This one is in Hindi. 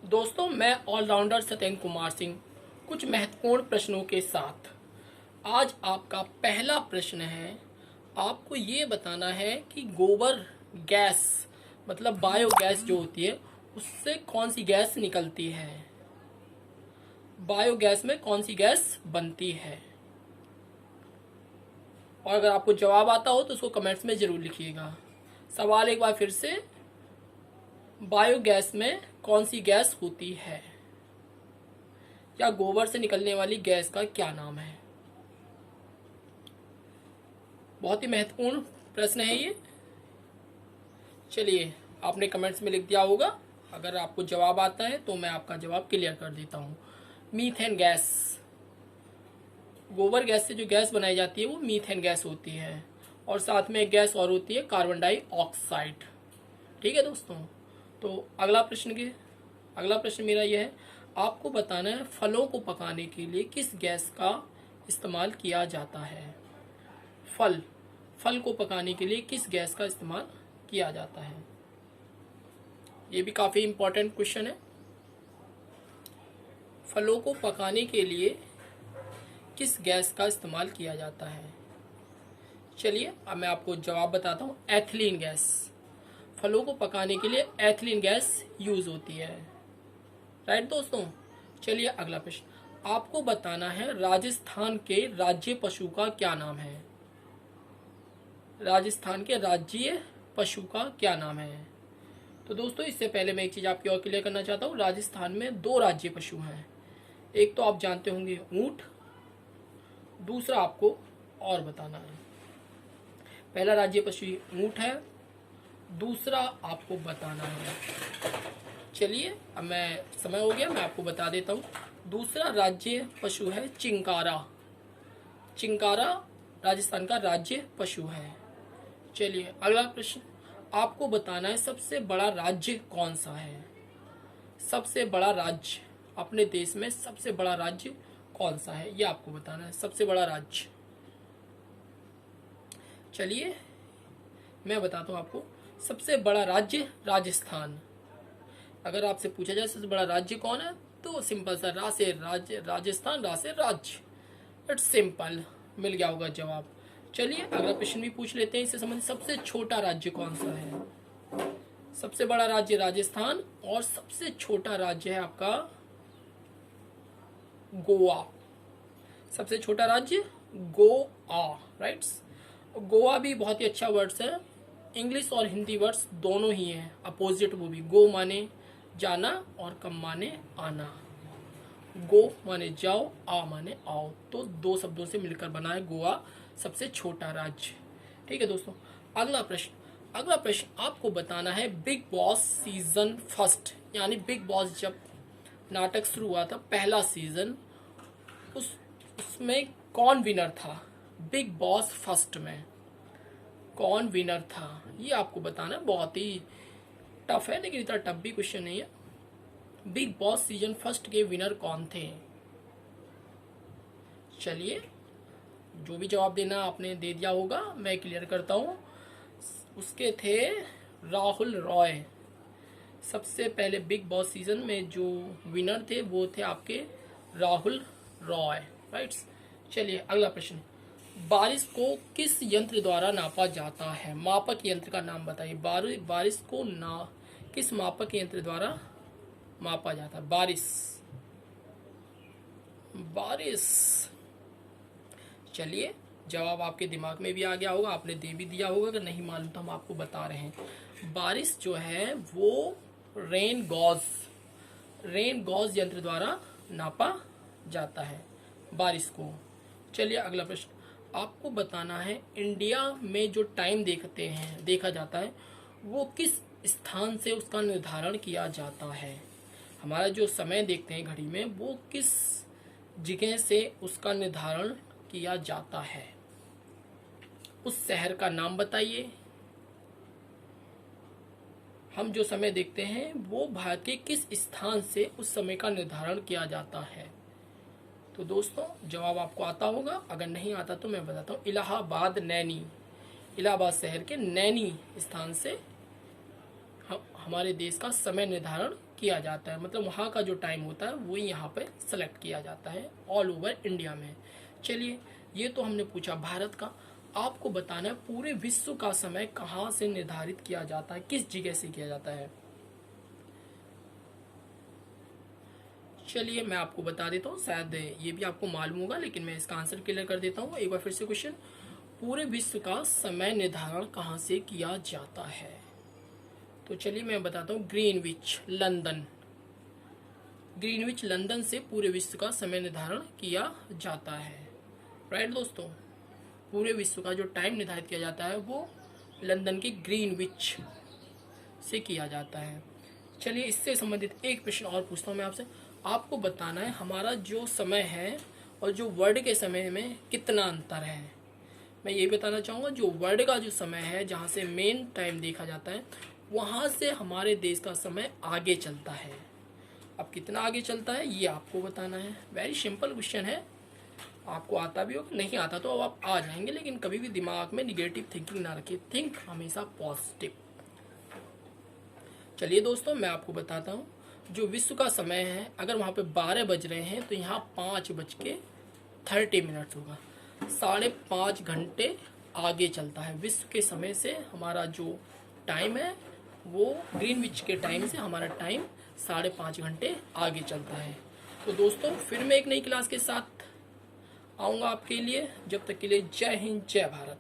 दोस्तों, मैं ऑलराउंडर सत्येंद्र कुमार सिंह कुछ महत्वपूर्ण प्रश्नों के साथ। आज आपका पहला प्रश्न है, आपको ये बताना है कि गोबर गैस मतलब बायोगैस जो होती है उससे कौन सी गैस निकलती है, बायोगैस में कौन सी गैस बनती है। और अगर आपको जवाब आता हो तो उसको कमेंट्स में जरूर लिखिएगा। सवाल एक बार फिर से, बायोगैस में कौन सी गैस होती है या गोबर से निकलने वाली गैस का क्या नाम है। बहुत ही महत्वपूर्ण प्रश्न है ये। चलिए, आपने कमेंट्स में लिख दिया होगा। अगर आपको जवाब आता है तो मैं आपका जवाब क्लियर कर देता हूँ। मीथेन गैस, गोबर गैस से जो गैस बनाई जाती है वो मीथेन गैस होती है। और साथ में एक गैस और होती है, कार्बन डाइऑक्साइड। ठीक है दोस्तों, तो अगला प्रश्न मेरा यह है, आपको बताना है फलों को पकाने के लिए किस गैस का इस्तेमाल किया जाता है। फल को पकाने के लिए किस गैस का इस्तेमाल किया जाता है। ये भी काफी इंपॉर्टेंट क्वेश्चन है। फलों को पकाने के लिए किस गैस का इस्तेमाल किया जाता है। चलिए, अब मैं आपको जवाब बताता हूँ। एथिलीन गैस, फलों को पकाने के लिए एथिलीन गैस यूज होती है। राइट दोस्तों। चलिए अगला प्रश्न, आपको बताना है राजस्थान के राज्य पशु का क्या नाम है। राजस्थान के राज्य पशु का क्या नाम है। तो दोस्तों, इससे पहले मैं एक चीज आपकी और क्लियर करना चाहता हूँ। राजस्थान में दो राज्य पशु हैं। एक तो आप जानते होंगे ऊंट, दूसरा आपको और बताना है। पहला राज्य पशु ऊंट है, दूसरा आपको बताना है। चलिए, अब समय हो गया, मैं आपको बता देता हूँ। दूसरा राज्य पशु है चिंकारा। चिंकारा राजस्थान का राज्य पशु है। चलिए अगला प्रश्न, आपको बताना है सबसे बड़ा राज्य कौन सा है। सबसे बड़ा राज्य, अपने देश में सबसे बड़ा राज्य कौन सा है, ये आपको बताना है। सबसे बड़ा राज्य, चलिए मैं बताता हूँ आपको। सबसे बड़ा राज्य राजस्थान। अगर आपसे पूछा जाए सबसे बड़ा राज्य कौन है, तो सिंपल सा रा से राज्य, राजस्थान, रा से राज्य। इट्स सिंपल, मिल गया होगा जवाब। चलिए अगला प्रश्न भी पूछ लेते हैं इससे संबंधित। सबसे छोटा राज्य कौन सा है। सबसे बड़ा राज्य राजस्थान और सबसे छोटा राज्य है आपका गोवा। सबसे छोटा राज्य गोवा। राइट्स, गोवा भी बहुत ही अच्छा वर्ड्स है। इंग्लिश और हिंदी वर्ड्स दोनों ही हैं, अपोजिट वो भी। गो माने जाना और कम माने आना। गो माने जाओ, आ माने आओ, तो दो शब्दों से मिलकर बना है गोवा सबसे छोटा राज्य। ठीक है दोस्तों, अगला प्रश्न आपको बताना है बिग बॉस सीजन फर्स्ट, यानी बिग बॉस जब नाटक शुरू हुआ था, पहला सीजन, उसमें कौन विनर था। बिग बॉस फर्स्ट में कौन विनर था, ये आपको बताना है। बहुत ही टफ है, लेकिन इतना टफ भी क्वेश्चन नहीं है। बिग बॉस सीजन फर्स्ट के विनर कौन थे। चलिए, जो भी जवाब देना आपने दे दिया होगा, मैं क्लियर करता हूँ। उसके थे राहुल रॉय। सबसे पहले बिग बॉस सीजन में जो विनर थे वो थे आपके राहुल रॉय। राइट्स। चलिए अगला प्रश्न, बारिश को किस यंत्र द्वारा नापा जाता है। मापक यंत्र का नाम बताइए। बारिश को किस मापक यंत्र द्वारा मापा जाता है। बारिश। चलिए, जवाब आपके दिमाग में भी आ गया होगा, आपने दे भी दिया होगा। अगर नहीं मालूम तो हम आपको बता रहे हैं। बारिश जो है वो रेन गॉज यंत्र द्वारा नापा जाता है बारिश को। चलिए अगला प्रश्न, आपको बताना है इंडिया में जो टाइम देखा जाता है वो किस स्थान से उसका निर्धारण किया जाता है। हमारा जो समय देखते हैं घड़ी में, वो किस जगह से उसका निर्धारण किया जाता है। उस शहर का नाम बताइए। हम जो समय देखते हैं वो भारत के किस स्थान से उस समय का निर्धारण किया जाता है। तो दोस्तों, जवाब आपको आता होगा। अगर नहीं आता तो मैं बताता हूँ। इलाहाबाद शहर के नैनी स्थान से हमारे देश का समय निर्धारण किया जाता है, मतलब वहाँ का जो टाइम होता है वो यहाँ पे सेलेक्ट किया जाता है ऑल ओवर इंडिया में। चलिए, ये तो हमने पूछा भारत का। आपको बताना है पूरे विश्व का समय कहाँ से निर्धारित किया जाता है, किस जगह से किया जाता है। चलिए मैं आपको बता देता हूँ, शायद ये भी आपको मालूम होगा, लेकिन मैं इसका आंसर क्लियर कर देता हूँ एक बार फिर से क्वेश्चन। पूरे विश्व का समय निर्धारण कहाँ से किया जाता है? तो चलिए मैं बताता हूँ, ग्रीनविच लंदन। ग्रीनविच लंदन से पूरे विश्व का समय निर्धारण किया जाता है। राइट दोस्तों, पूरे विश्व का जो टाइम निर्धारित किया जाता है वो लंदन के ग्रीनविच से किया जाता है। चलिए इससे संबंधित एक प्रश्न और पूछता हूँ मैं आपसे। आपको बताना है हमारा जो समय है और जो वर्ल्ड के समय में कितना अंतर है। मैं ये बताना चाहूँगा, जो वर्ल्ड का जो समय है जहाँ से मेन टाइम देखा जाता है, वहाँ से हमारे देश का समय आगे चलता है। अब कितना आगे चलता है ये आपको बताना है। वेरी सिंपल क्वेश्चन है, आपको आता भी हो, नहीं आता तो अब आप आ जाएंगे, लेकिन कभी भी दिमाग में निगेटिव थिंकिंग ना रखिए, थिंक हमेशा पॉजिटिव। चलिए दोस्तों मैं आपको बताता हूँ, जो विश्व का समय है अगर वहाँ पे 12 बज रहे हैं तो यहाँ 5:30 होगा। 5.5 घंटे आगे चलता है विश्व के समय से। हमारा जो टाइम है वो ग्रीनविच के टाइम से हमारा टाइम 5.5 घंटे आगे चलता है। तो दोस्तों फिर मैं एक नई क्लास के साथ आऊँगा आपके लिए, जब तक के लिए जय हिंद जय भारत।